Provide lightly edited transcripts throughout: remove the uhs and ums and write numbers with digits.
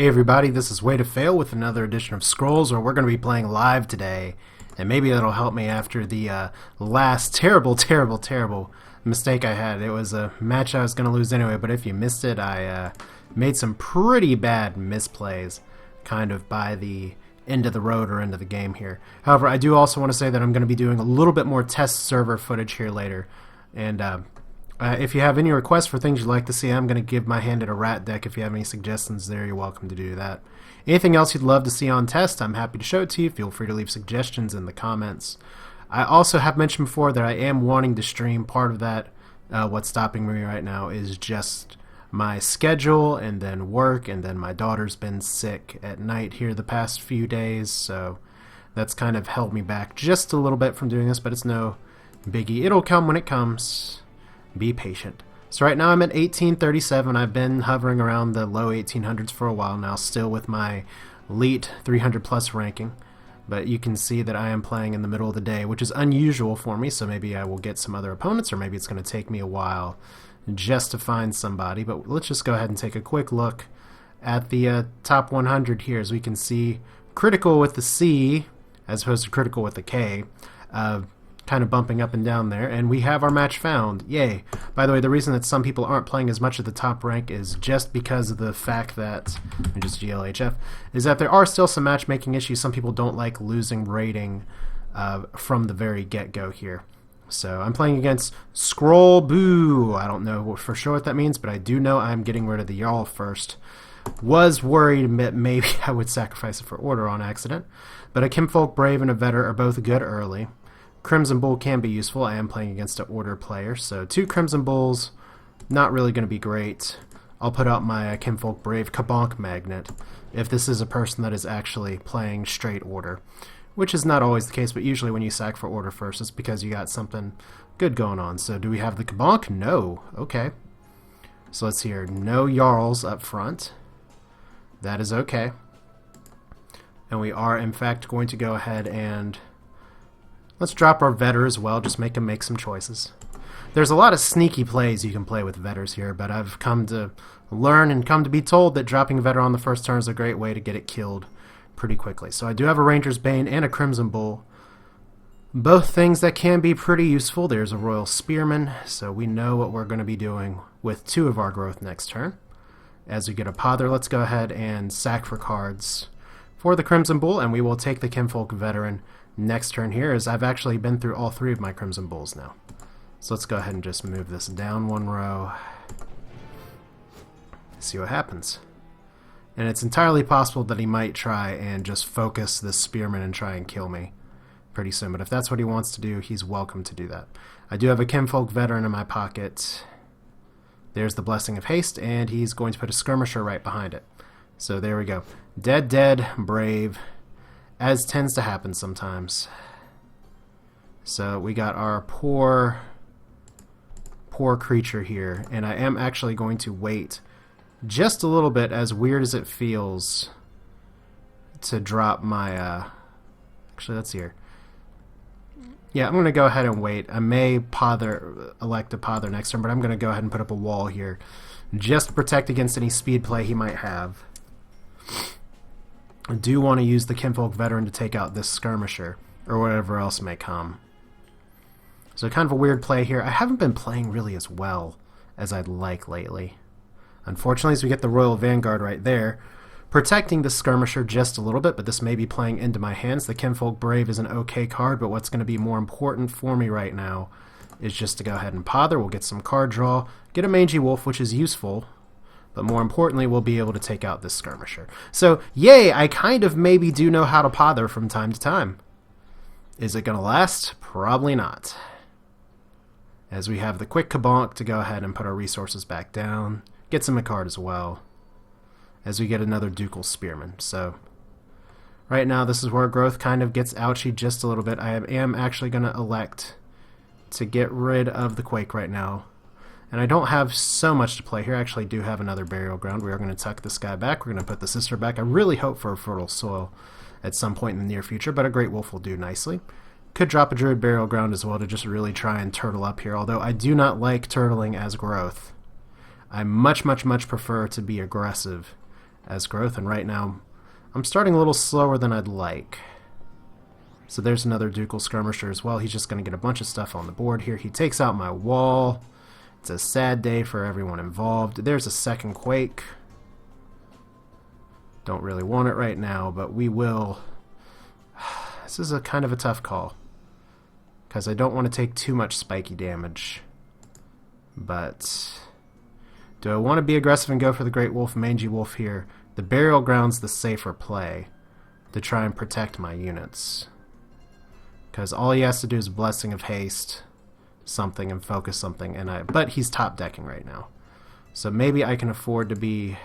Hey everybody, this is Way to Fail with another edition of Scrolls, where we're going to be playing live today, and maybe that'll help me after the last terrible mistake I had. It was a match I was going to lose anyway, but if you missed it, I made some pretty bad misplays, kind of by the end of the road or end of the game here. However, I do also want to say that I'm going to be doing a little bit more test server footage here later, and if you have any requests for things you'd like to see, I'm going to give my hand at a rat deck. If you have any suggestions there, you're welcome to do that. Anything else you'd love to see on test, I'm happy to show it to you. Feel free to leave suggestions in the comments. I also have mentioned before that I am wanting to stream. Part of that, what's stopping me right now, is just my schedule and then work, and then my daughter's been sick at night here the past few days, so that's kind of held me back just a little bit from doing this, but it's no biggie. It'll come when it comes. Be patient. So right now I'm at 1837. I've been hovering around the low 1800s for a while now, still with my elite 300 plus ranking. But you can see that I am playing in the middle of the day, which is unusual for me, so maybe I will get some other opponents, or maybe it's going to take me a while just to find somebody. But let's just go ahead and take a quick look at the top 100 here. As we can see, critical with the C as opposed to critical with the K. Kind of bumping up and down there, and we have our match found. Yay. By the way, the reason that some people aren't playing as much at the top rank is just because of the fact that, just GLHF, is that there are still some matchmaking issues. Some people don't like losing rating from the very get-go here. So I'm playing against Scroll Boo. I don't know for sure what that means, but I do know I'm getting rid of the Jarl first. Was worried that maybe I would sacrifice it for Order on accident, but a Kinfolk Brave and a Vetter are both good early. Crimson Bull can be useful. I am playing against an Order player, so 2 Crimson Bulls, not really going to be great. I'll put out my Kinfolk Brave Kabonk Magnet if this is a person that is actually playing straight Order, which is not always the case, but usually when you sack for Order first, it's because you got something good going on. So do we have the Kabonk? No. Okay. So let's hear no Jarls up front. That is okay. And we are, in fact, going to go ahead and let's drop our Vetter as well, just make him make some choices. There's a lot of sneaky plays you can play with Vetters here, but I've come to learn and come to be told that dropping Vetter on the first turn is a great way to get it killed pretty quickly. So I do have a Ranger's Bane and a Crimson Bull. Both things that can be pretty useful. There's a Royal Spearman, so we know what we're going to be doing with 2 of our growth next turn. As we get a Pother, let's go ahead and sack for cards for the Crimson Bull, and we will take the Kinfolk Veteran next turn here, as I've actually been through all 3 of my Crimson Bulls now. So let's go ahead and just move this down 1 row. See what happens. And it's entirely possible that he might try and just focus this Spearman and try and kill me pretty soon. But if that's what he wants to do, he's welcome to do that. I do have a Kinfolk Veteran in my pocket. There's the Blessing of Haste, and he's going to put a Skirmisher right behind it. So there we go. Dead, brave, as tends to happen sometimes. So we got our poor creature here, and I am actually going to wait just a little bit, as weird as it feels, to drop my actually, let's see here. Yeah, I'm going to go ahead and wait. I may elect to Pother next turn, but I'm going to go ahead and put up a wall here just to protect against any speed play he might have. I do want to use the Kinfolk Veteran to take out this Skirmisher, or whatever else may come. So kind of a weird play here. I haven't been playing really as well as I'd like lately. Unfortunately, as we get the Royal Vanguard right there, protecting the Skirmisher just a little bit, but this may be playing into my hands. The Kinfolk Brave is an okay card, but what's going to be more important for me right now is just to go ahead and Pother. We'll get some card draw, get a Mangy Wolf, which is useful, but more importantly, we'll be able to take out this Skirmisher. So, yay, I kind of maybe do know how to Pother from time to time. Is it going to last? Probably not. As we have the quick Kabonk to go ahead and put our resources back down. Gets him a card as well. As we get another Ducal Spearman. So, right now, this is where growth kind of gets ouchy just a little bit. I am actually going to elect to get rid of the Quake right now. And I don't have so much to play here. I actually do have another Burial Ground. We are going to tuck this guy back. We're going to put the Sister back. I really hope for a Fertile Soil at some point in the near future, but a Great Wolf will do nicely. Could drop a Druid Burial Ground as well to just really try and turtle up here, although I do not like turtling as growth. I much prefer to be aggressive as growth, and right now I'm starting a little slower than I'd like. So there's another Ducal Skirmisher as well. He's just going to get a bunch of stuff on the board here. He takes out my wall. It's a sad day for everyone involved. There's a second Quake. Don't really want it right now, but we will. This is a kind of a tough call, because I don't want to take too much spiky damage. But do I want to be aggressive and go for the Great Wolf, Mangy Wolf here? The Burial Ground's the safer play to try and protect my units. Because all he has to do is Blessing of Haste something and focus something, but he's top decking right now. So maybe I can afford to be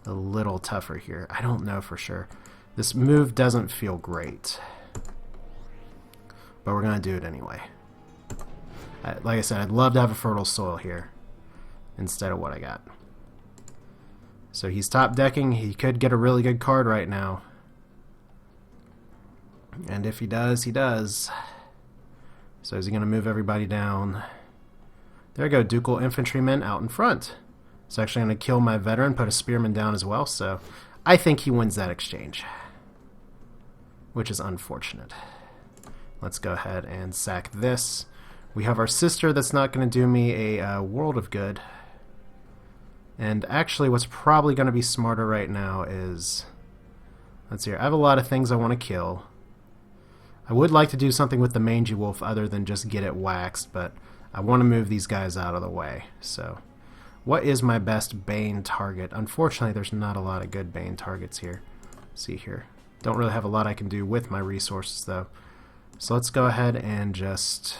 a little tougher here. I don't know for sure. This move doesn't feel great, but we're going to do it anyway. Like I said, I'd love to have a Fertile Soil here instead of what I got. So he's top decking. He could get a really good card right now. And if he does, he does. So is he going to move everybody down? There we go, Ducal Infantrymen out in front. It's actually going to kill my veteran, put a Spearman down as well, so I think he wins that exchange, which is unfortunate. Let's go ahead and sack this. We have our sister that's not going to do me a world of good. And actually what's probably going to be smarter right now is... Let's see here. I have a lot of things I want to kill. I would like to do something with the Mangy Wolf other than just get it waxed, but I want to move these guys out of the way. So, what is my best Bane target? Unfortunately, there's not a lot of good Bane targets here. Let's see here. Don't really have a lot I can do with my resources, though. So let's go ahead and just...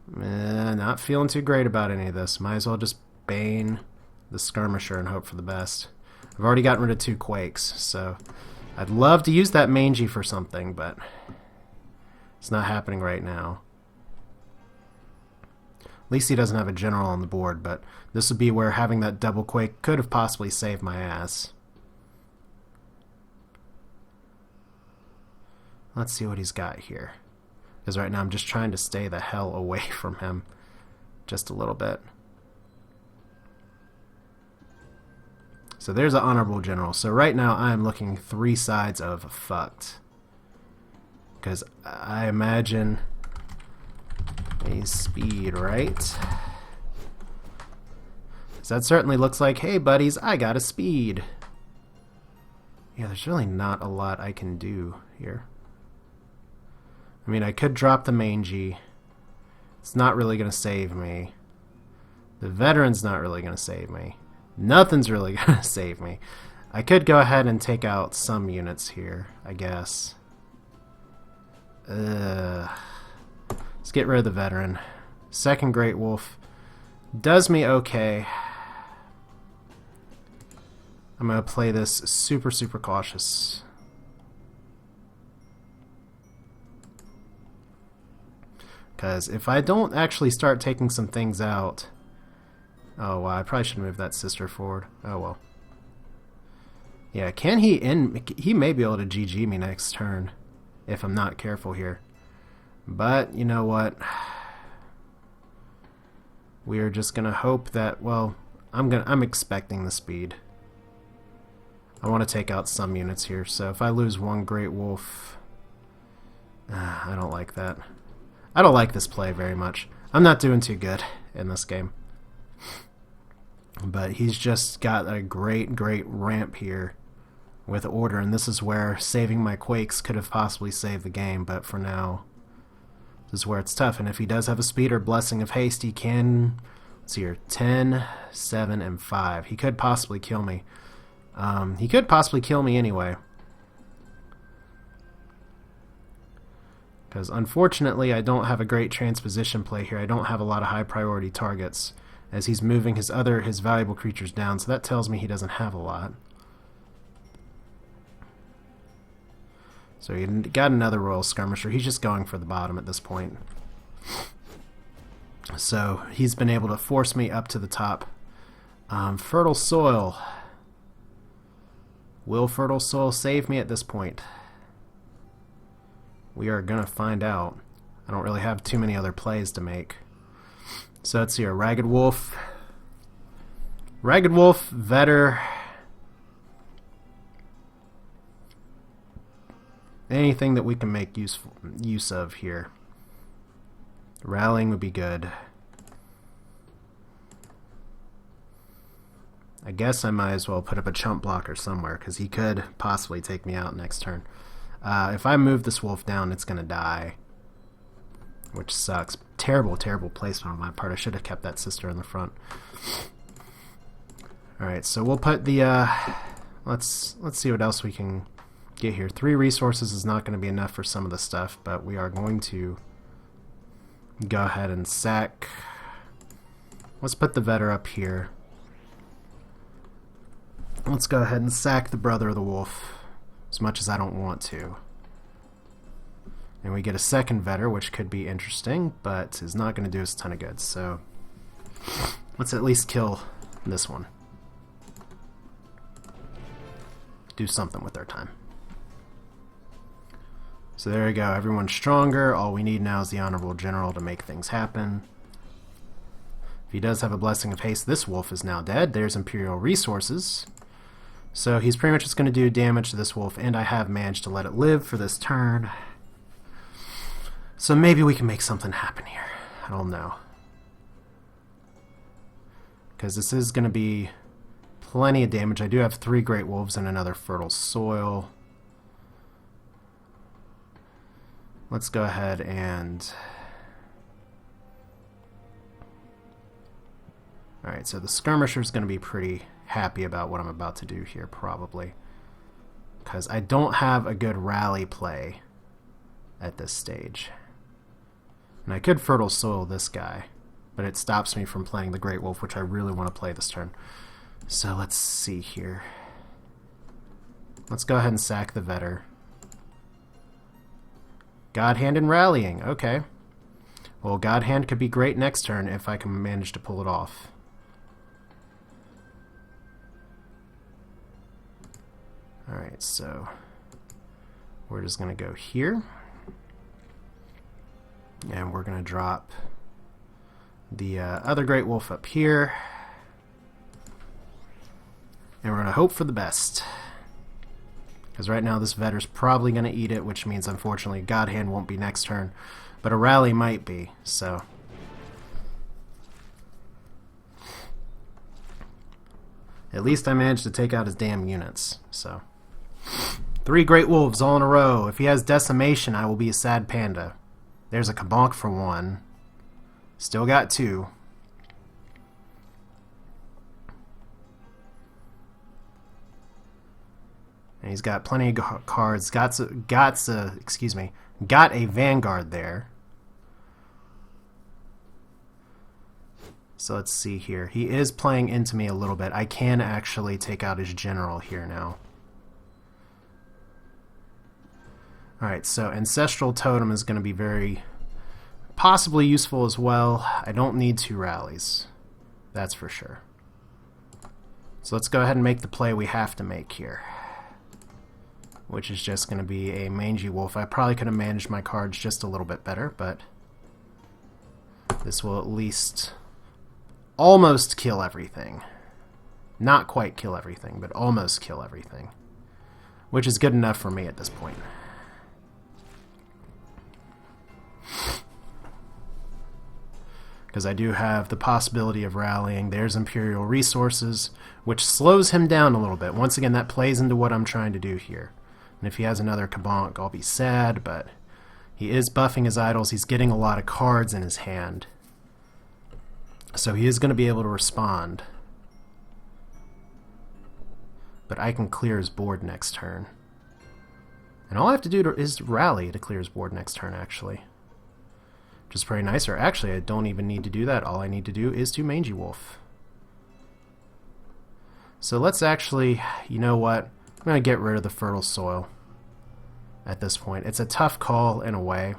not feeling too great about any of this. Might as well just Bane the Skirmisher and hope for the best. I've already gotten rid of 2 Quakes, so... I'd love to use that Mangy for something, but it's not happening right now. At least he doesn't have a general on the board, but this would be where having that double Quake could have possibly saved my ass. Let's see what he's got here. Because right now I'm just trying to stay the hell away from him just a little bit. So there's an honorable general. So right now I'm looking 3 sides of fucked. Because I imagine a speed, right? So that certainly looks like, hey buddies, I got a speed. Yeah, there's really not a lot I can do here. I mean, I could drop the Mangy. It's not really going to save me. The veteran's not really going to save me. Nothing's really going to save me. I could go ahead and take out some units here, I guess. Let's get rid of the veteran. Second Great Wolf does me okay. I'm going to play this super, super cautious. Because if I don't actually start taking some things out... Oh, wow, I probably should move that sister forward. Oh, well. Yeah, can he end... He may be able to GG me next turn if I'm not careful here. But, you know what? We are just going to hope that, well, I'm expecting the speed. I want to take out some units here, so if I lose 1 Great Wolf... I don't like that. I don't like this play very much. I'm not doing too good in this game. But he's just got a great, great ramp here with order, and this is where saving my Quakes could have possibly saved the game, but for now, this is where it's tough. And if he does have a speed or Blessing of Haste, he can, let's see here, 10, 7, and 5. He could possibly kill me. He could possibly kill me anyway. Because unfortunately, I don't have a great transposition play here. I don't have a lot of high priority targets, as he's moving his valuable creatures down, so that tells me he doesn't have a lot. So he got another Royal Skirmisher. He's just going for the bottom at this point. So he's been able to force me up to the top. Fertile Soil. Will Fertile Soil save me at this point? We are going to find out. I don't really have too many other plays to make. So let's see, a Ragged Wolf. Ragged Wolf, Vetter. Anything that we can make use of here. Rallying would be good. I guess I might as well put up a chump blocker somewhere, because he could possibly take me out next turn. If I move this wolf down, it's going to die. Which sucks. Terrible, terrible placement on my part. I should have kept that sister in the front. Alright, so we'll put the... let's see what else we can get here. 3 resources is not going to be enough for some of the stuff, but we are going to go ahead and sack... Let's put the Vetter up here. Let's go ahead and sack the brother of the wolf, as much as I don't want to. And we get a second Vetter, which could be interesting, but is not going to do us a ton of good. So let's at least kill this one. Do something with our time. So there we go. Everyone's stronger. All we need now is the Honorable General to make things happen. If he does have a Blessing of Haste, this wolf is now dead. There's Imperial Resources. So he's pretty much just going to do damage to this wolf, and I have managed to let it live for this turn. So maybe we can make something happen here. I don't know. Because this is going to be plenty of damage. I do have 3 Great Wolves and another Fertile Soil. Let's go ahead and... Alright, so the Skirmisher is going to be pretty happy about what I'm about to do here, probably. Because I don't have a good rally play at this stage. And I could Fertile Soil this guy, but it stops me from playing the Great Wolf, which I really want to play this turn. So let's see here. Let's go ahead and sack the Vetter. God Hand and Rallying, okay. Well, God Hand could be great next turn if I can manage to pull it off. Alright, so we're just going to go here. And we're going to drop the other Great Wolf up here. And we're going to hope for the best. Because right now this Vetter's probably going to eat it, which means unfortunately God Hand won't be next turn. But a Rally might be, so... At least I managed to take out his damn units, so... 3 Great Wolves all in a row. If he has Decimation, I will be a sad panda. There's a Kabonk for 1. Still got 2. And he's got plenty of cards. Got a Vanguard there. So let's see here. He is playing into me a little bit. I can actually take out his general here now. Alright, so Ancestral Totem is going to be very possibly useful as well. I don't need 2 rallies. That's for sure. So let's go ahead and make the play we have to make here. Which is just going to be a Mangy Wolf. I probably could have managed my cards just a little bit better, but this will at least almost kill everything. Not quite kill everything, but almost kill everything. Which is good enough for me at this point. Because I do have the possibility of rallying. There's Imperial Resources, which slows him down a little bit. Once again, that plays into what I'm trying to do here. And if he has another Kabonk, I'll be sad, but he is buffing his idols. He's getting a lot of cards in his hand. So he is going to be able to respond. But I can clear his board next turn. And all I have to do is rally to clear his board next turn, actually. Which is pretty nice. Or actually, I don't even need to do that. All I need to do is to Mangy Wolf. So let's actually, you know what? I'm going to get rid of the Fertile Soil at this point. It's a tough call in a way.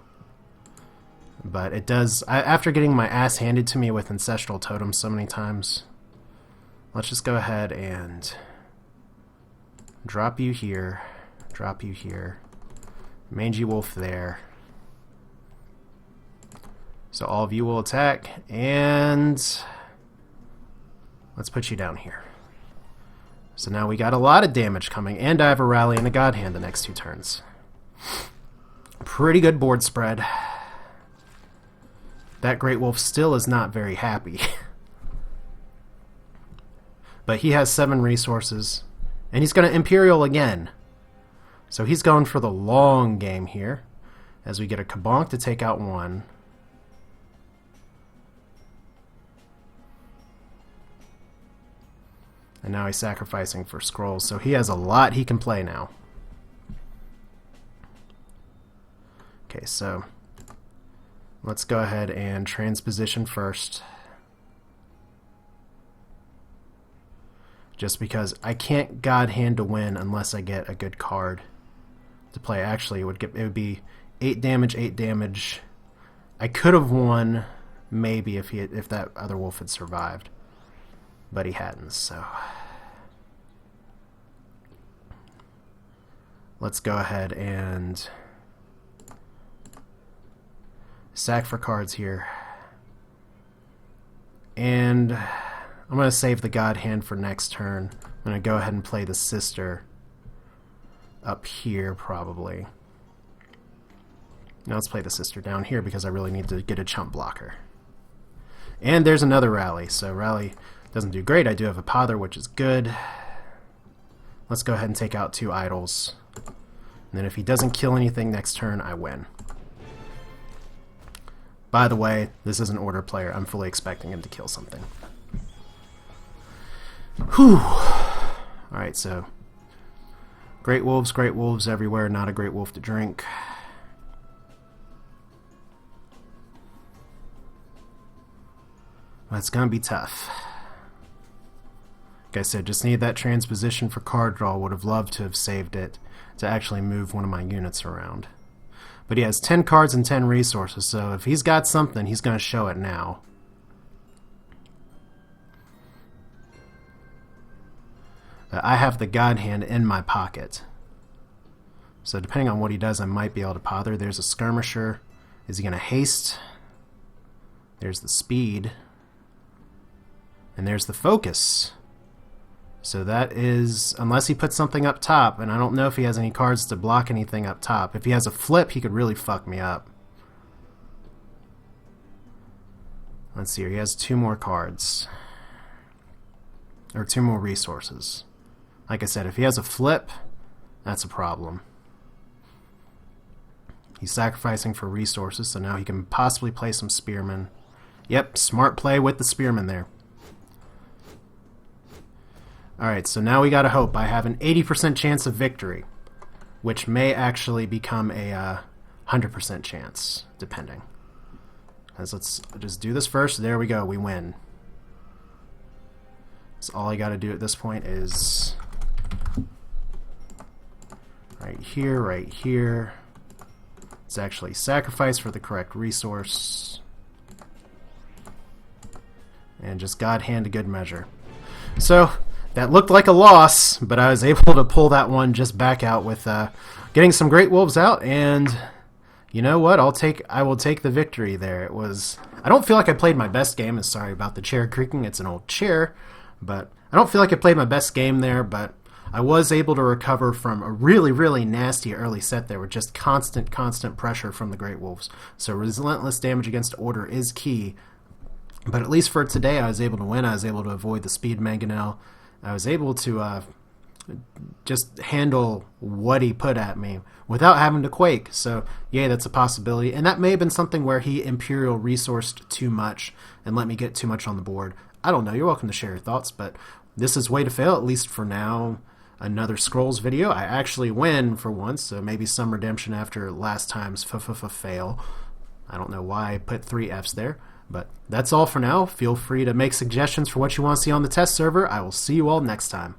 But it does... after getting my ass handed to me with Ancestral Totem so many times, let's just go ahead and drop you here. Drop you here. Mangy Wolf there. So all of you will attack, and Let's put you down here. So now we got a lot of damage coming, and I have a rally and a God Hand the next 2 turns. Pretty good board spread. That Great Wolf still is not very happy. But he has 7 resources, and he's going to Imperial again. So he's going for the long game here, as we get a Kabonk to take out 1. And now he's sacrificing for scrolls, so he has a lot he can play now. Okay, so let's go ahead and transposition first. Just because I can't God Hand to win unless I get a good card to play. Actually, it would be 8 damage, 8 damage. I could have won maybe if that other wolf had survived, but he hadn't. So let's go ahead and sack for cards here, and I'm going to save the God Hand for next turn. I'm going to go ahead and play the Sister up here, probably. Now let's play the Sister down here because I really need to get a chump blocker. And there's another rally. So rally doesn't do great. I do have a Pother, which is good. Let's go ahead and take out 2 idols. And then if he doesn't kill anything next turn, I win. By the way, this is an order player. I'm fully expecting him to kill something. Whew. Alright, so great wolves everywhere, not a great wolf to drink. That's gonna be tough. Like I said, just need that transposition for card draw. Would have loved to have saved it to actually move one of my units around. But he has 10 cards and 10 resources, so if he's got something, he's gonna show it now. I have the God Hand in my pocket. So depending on what he does, I might be able to pother. There's a Skirmisher. Is he going to haste? There's the speed. And there's the focus. So that is, unless he puts something up top, and I don't know if he has any cards to block anything up top. If he has a flip, he could really fuck me up. Let's see here. He has 2 more cards. Or 2 more resources. Like I said, if he has a flip, that's a problem. He's sacrificing for resources, so now he can possibly play some Spearmen. Yep, smart play with the Spearmen there. Alright, so now we gotta hope. I have an 80% chance of victory, which may actually become a 100% chance, depending. Let's just do this first. There we go, we win. So all I gotta do at this point is right here. It's actually sacrifice for the correct resource. And just God Hand a good measure. So, that looked like a loss, but I was able to pull that one just back out with getting some Great Wolves out, and you know what? I will take the victory there. It was, I don't feel like I played my best game, and sorry about the chair creaking, it's an old chair, but I don't feel like I played my best game there, but I was able to recover from a really, really nasty early set there with just constant pressure from the Great Wolves. So relentless damage against order is key. But at least for today, I was able to win. I was able to avoid the speed mangonel. I was able to just handle what he put at me without having to quake. So, yay, that's a possibility. And that may have been something where he Imperial resourced too much and let me get too much on the board. I don't know. You're welcome to share your thoughts, but this is way to fail, at least for now. Another Scrolls video. I actually win for once, so maybe some redemption after last time's fail. I don't know why I put 3 Fs there, but that's all for now. Feel free to make suggestions for what you want to see on the test server. I will see you all next time.